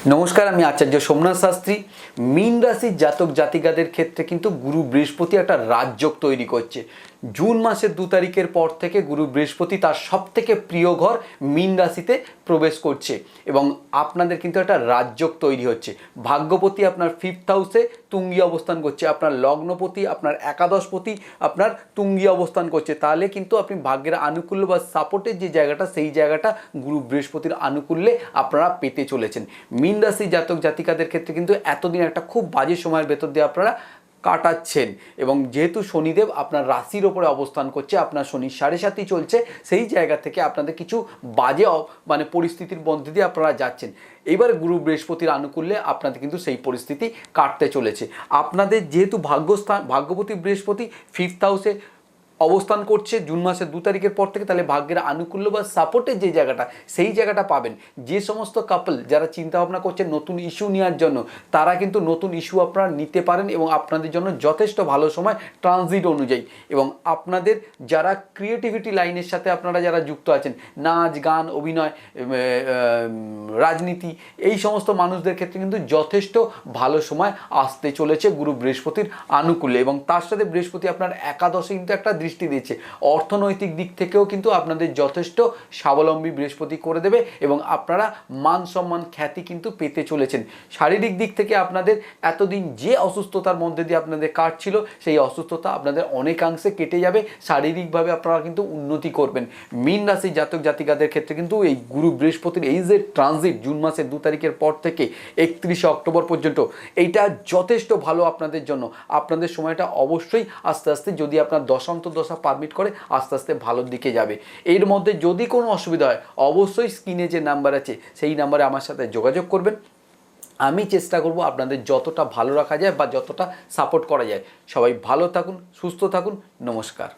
নমস্কার, আমি আচার্য সোমনাথ শাস্ত্রী। মীন রাশির জাতক জাতিকাদের ক্ষেত্রে কিন্তু গুরু বৃহস্পতি একটা রাজযোগ তৈরি করছে। জুন মাসের 2 তারিখের পর থেকে গুরু বৃহস্পতি তার সবথেকে প্রিয় ঘর মীন রাশিতে প্রবেশ করছে এবং আপনাদের কিন্তু একটা রাজযোগ তৈরি হচ্ছে। ভাগ্যপতি আপনার 5th হাউসে তুঙ্গি অবস্থান করছে, আপনার লগ্নপতি আপনার একাদশপতি আপনার তুঙ্গি অবস্থান করছে। তাহলে কিন্তু আপনি ভাগ্যের আনুকূল্য বা সাপোর্টের যে জায়গাটা, সেই জায়গাটা গুরু বৃহস্পতির আনুকূল্যে আপনারা পেতে চলেছেন। মীন রাশি জাতক জাতিকাদের ক্ষেত্রে কিন্তু এতদিন একটা খুব বাজে সময়ের ভেতর দিয়ে আপনারা কাটাচ্ছেন এবং যেহেতু শনিদেব আপনার রাশির ওপরে অবস্থান করছে, আপনার শনি 7.5 চলছে, সেই জায়গা থেকে আপনাদের কিছু বাজে পরিস্থিতির মধ্যে দিয়ে আপনারা যাচ্ছেন। এইবার গুরু বৃহস্পতির আনুকূল্যে আপনাদের কিন্তু সেই পরিস্থিতি কাটতে চলেছে। আপনাদের যেহেতু ভাগ্যপতি বৃহস্পতি 5th হাউসে অবস্থান করছে জুন মাসের 2 তারিখের পর থেকে, তাহলে ভাগ্যের আনুকূল্য বা সাপোর্টের যে জায়গাটা, সেই জায়গাটা পাবেন। যে সমস্ত কাপল যারা চিন্তাভাবনা করছেন নতুন ইস্যু নেওয়ার জন্য, তারা কিন্তু নতুন ইস্যু আপনারা নিতে পারেন এবং আপনাদের জন্য যথেষ্ট ভালো সময় ট্রানজিট অনুযায়ী। এবং আপনাদের যারা ক্রিয়েটিভিটি লাইনের সাথে আপনারা যারা যুক্ত আছেন, নাচ গান অভিনয় রাজনীতি, এই সমস্ত মানুষদের ক্ষেত্রে কিন্তু যথেষ্ট ভালো সময় আসতে চলেছে গুরু বৃহস্পতির আনুকূল্যে। এবং তার সাথে বৃহস্পতি আপনার একাদশে কিন্তু একটা দৃষ্টি দিচ্ছে। অর্থনৈতিক দিক থেকেও কিন্তু আপনাদের যথেষ্ট স্বাবলম্বী বৃহস্পতি করে দেবে এবং আপনারা মান সম্মান খ্যাতি কিন্তু পেতে চলেছেন। শারীরিক দিক থেকে আপনাদের এতদিন যে অসুস্থতার মধ্যে দিয়ে আপনাদের কাটছিল, সেই অসুস্থতা আপনাদের অনেকাংশে কেটে যাবে। শারীরিকভাবে আপনারা কিন্তু উন্নতি করবেন। মীন রাশির জাতক জাতিকাদের ক্ষেত্রে কিন্তু এই গুরু বৃহস্পতির এই যে ট্রানজিট জুন মাসের 2 তারিখের পর থেকে 31শে অক্টোবর পর্যন্ত, এইটা যথেষ্ট ভালো আপনাদের জন্য। আপনাদের সময়টা অবশ্যই আস্তে আস্তে, যদি আপনার দশা পারমিট করে, আস্তে আস্তে ভালোর দিকে যাবে। এর মধ্যে যদি কোনো অসুবিধা হয়, অবশ্যই স্ক্রিনে যে নাম্বার আছে সেই নাম্বারে আমার সাথে যোগাযোগ করবেন। আমি চেষ্টা করব আপনাদের যতটা ভালো রাখা যায় বা যতটা সাপোর্ট করা যায়। সবাই ভালো থাকুন, সুস্থ থাকুন। নমস্কার।